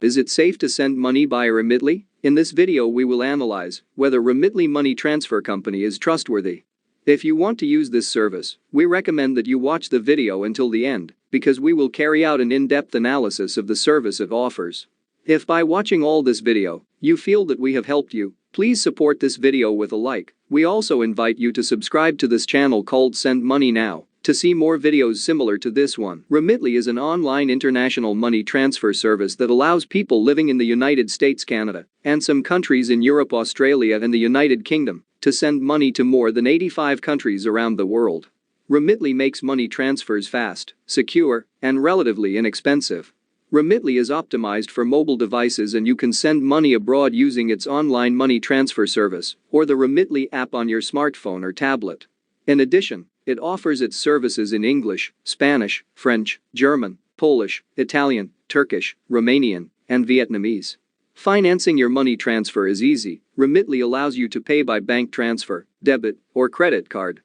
Is it safe to send money by Remitly? In this video we will analyze whether Remitly Money Transfer Company is trustworthy. If you want to use this service, we recommend that you watch the video until the end, because we will carry out an in-depth analysis of the service it offers. If by watching all this video, you feel that we have helped you, please support this video with a like. We also invite you to subscribe to this channel called Send Money Now to see more videos similar to this one. Remitly is an online international money transfer service that allows people living in the United States, Canada, and some countries in Europe, Australia, and the United Kingdom to send money to more than 85 countries around the world. Remitly makes money transfers fast, secure, and relatively inexpensive. Remitly is optimized for mobile devices, and you can send money abroad using its online money transfer service or the Remitly app on your smartphone or tablet. In addition, it offers its services in English, Spanish, French, German, Polish, Italian, Turkish, Romanian, and Vietnamese. Financing your money transfer is easy. Remitly allows you to pay by bank transfer, debit, or credit card.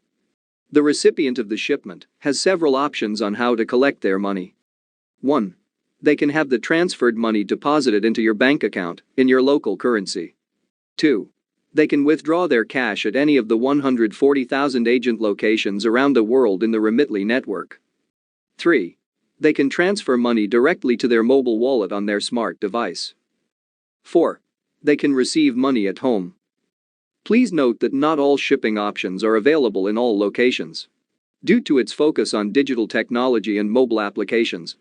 The recipient of the shipment has several options on how to collect their money. 1. They can have the transferred money deposited into your bank account in your local currency. 2. They can withdraw their cash at any of the 140,000 agent locations around the world in the Remitly network. 3. They can transfer money directly to their mobile wallet on their smart device. 4. They can receive money at home. Please note that not all shipping options are available in all locations. Due to its focus on digital technology and mobile applications,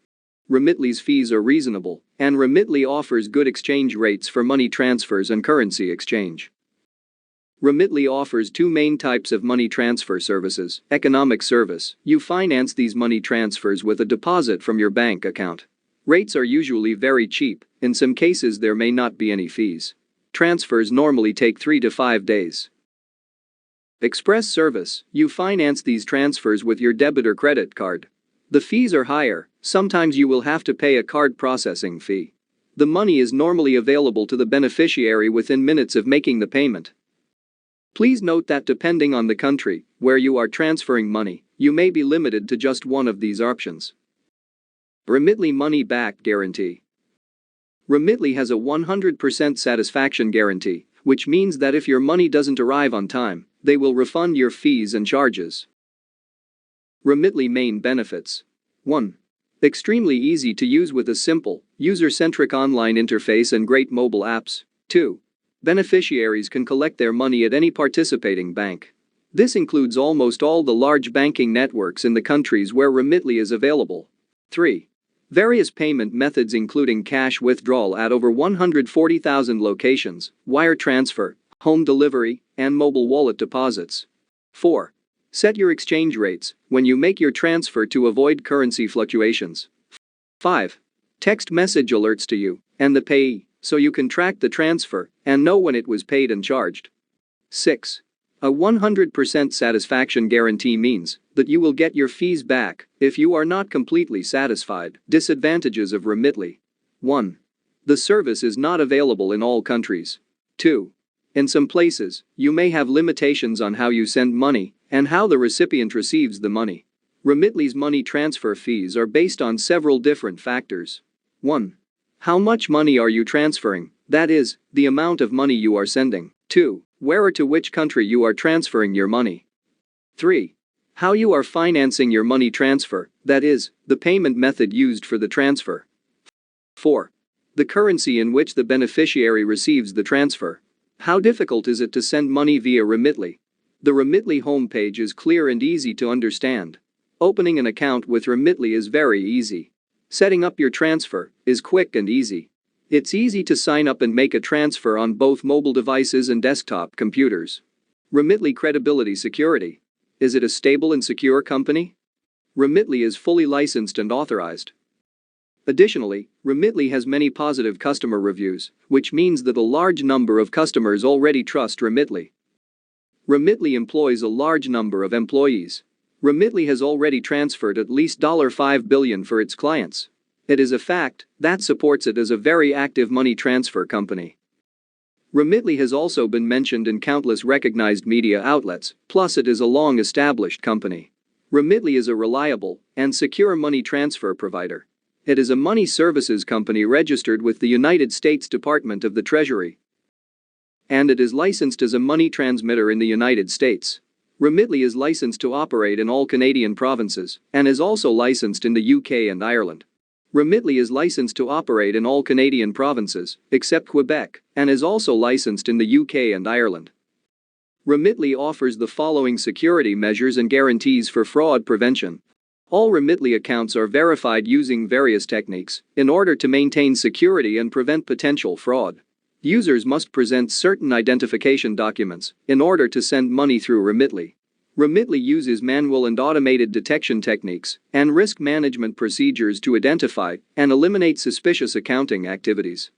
Remitly's fees are reasonable, and Remitly offers good exchange rates for money transfers and currency exchange. Remitly offers two main types of money transfer services. Economic service: you finance these money transfers with a deposit from your bank account. Rates are usually very cheap, in some cases there may not be any fees. Transfers normally take 3 to 5 days. Express service: you finance these transfers with your debit or credit card. The fees are higher, sometimes you will have to pay a card processing fee. The money is normally available to the beneficiary within minutes of making the payment. Please note that depending on the country where you are transferring money, you may be limited to just one of these options. Remitly Money Back Guarantee. Remitly has a 100% satisfaction guarantee, which means that if your money doesn't arrive on time, they will refund your fees and charges. Remitly main benefits. 1. Extremely easy to use with a simple, user-centric online interface and great mobile apps. 2. Beneficiaries can collect their money at any participating bank. This includes almost all the large banking networks in the countries where Remitly is available. 3. Various payment methods including cash withdrawal at over 140,000 locations, wire transfer, home delivery, and mobile wallet deposits. 4. Set your exchange rates when you make your transfer to avoid currency fluctuations. 5. Text message alerts to you and the payee, so you can track the transfer and know when it was paid and charged. 6. A 100% satisfaction guarantee means that you will get your fees back if you are not completely satisfied. Disadvantages of Remitly. 1. The service is not available in all countries. 2. In some places, you may have limitations on how you send money and how the recipient receives the money. Remitly's money transfer fees are based on several different factors. 1. How much money are you transferring? That is, the amount of money you are sending. 2. Where or to which country you are transferring your money. 3. How you are financing your money transfer, that is, the payment method used for the transfer. 4. The currency in which the beneficiary receives the transfer. How difficult is it to send money via Remitly? The Remitly homepage is clear and easy to understand. Opening an account with Remitly is very easy. Setting up your transfer is quick and easy. It's easy to sign up and make a transfer on both mobile devices and desktop computers. Remitly credibility security. Is it a stable and secure company? Remitly is fully licensed and authorized. Additionally, Remitly has many positive customer reviews, which means that a large number of customers already trust Remitly. Remitly employs a large number of employees. Remitly has already transferred at least $5 billion for its clients. It is a fact that supports it as a very active money transfer company. Remitly has also been mentioned in countless recognized media outlets, plus it is a long-established company. Remitly is a reliable and secure money transfer provider. It is a money services company registered with the United States Department of the Treasury. And it is licensed as a money transmitter in the United States. Remitly is licensed to operate in all Canadian provinces and is also licensed in the UK and Ireland. Remitly is licensed to operate in all Canadian provinces except Quebec and is also licensed in the UK and Ireland. Remitly offers the following security measures and guarantees for fraud prevention. All Remitly accounts are verified using various techniques in order to maintain security and prevent potential fraud. Users must present certain identification documents in order to send money through Remitly. Remitly uses manual and automated detection techniques and risk management procedures to identify and eliminate suspicious accounting activities.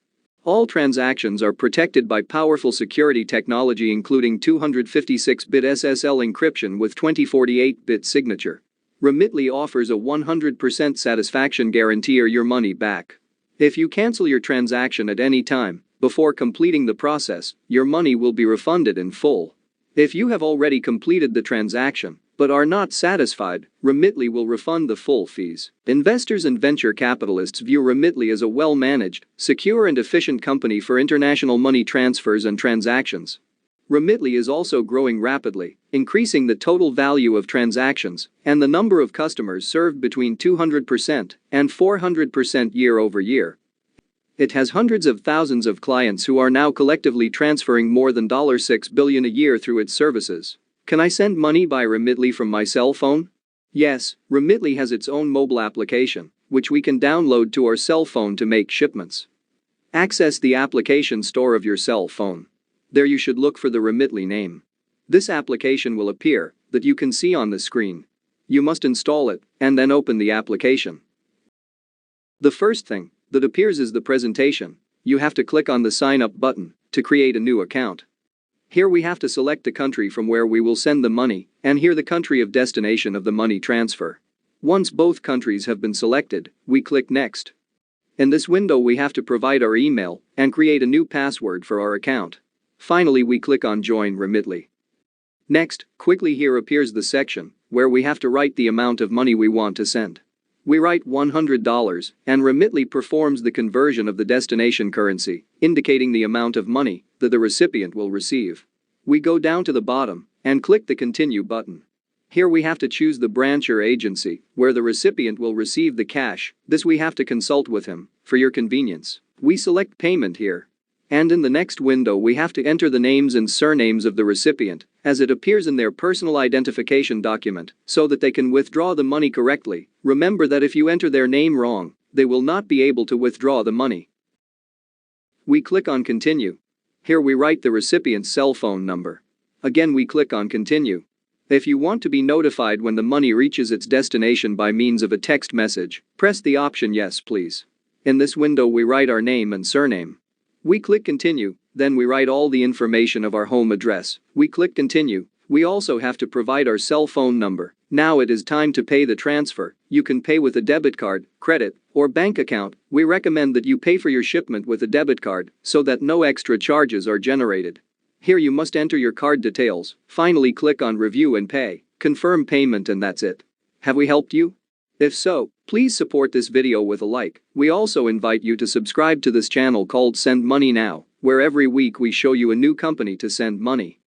All transactions are protected by powerful security technology including 256-bit SSL encryption with 2048-bit signature. Remitly offers a 100% satisfaction guarantee or your money back. If you cancel your transaction at any time before completing the process, your money will be refunded in full. If you have already completed the transaction but are not satisfied, Remitly will refund the full fees. Investors and venture capitalists view Remitly as a well-managed, secure and efficient company for international money transfers and transactions. Remitly is also growing rapidly, increasing the total value of transactions and the number of customers served between 200% and 400% year over year. It has hundreds of thousands of clients who are now collectively transferring more than $6 billion a year through its services. Can I send money by Remitly from my cell phone? Yes, Remitly has its own mobile application, which we can download to our cell phone to make shipments. Access the application store of your cell phone. There you should look for the Remitly name. This application will appear that you can see on the screen. You must install it and then open the application. The first thing that appears is the presentation. You have to click on the sign up button to create a new account. Here we have to select the country from where we will send the money and here the country of destination of the money transfer. Once both countries have been selected, we click next. In this window we have to provide our email and create a new password for our account. Finally, we click on Join Remitly. Next, quickly here appears the section where we have to write the amount of money we want to send. We write $100 and Remitly performs the conversion of the destination currency, indicating the amount of money that the recipient will receive. We go down to the bottom and click the Continue button. Here we have to choose the branch or agency where the recipient will receive the cash. This we have to consult with him for your convenience. We select Payment here. And in the next window we have to enter the names and surnames of the recipient as it appears in their personal identification document so that they can withdraw the money correctly. Remember that if you enter their name wrong, they will not be able to withdraw the money. We click on Continue. Here we write the recipient's cell phone number. Again we click on Continue. If you want to be notified when the money reaches its destination by means of a text message, press the option Yes please. In this window we write our name and surname. We click Continue, then we write all the information of our home address. We click Continue. We also have to provide our cell phone number. Now it is time to pay the transfer. You can pay with a debit card, credit, or bank account. We recommend that you pay for your shipment with a debit card so that no extra charges are generated. Here you must enter your card details. Finally click on Review and Pay. Confirm payment and that's it. Have we helped you? If so, please support this video with a like. We also invite you to subscribe to this channel called Send Money Now, where every week we show you a new company to send money.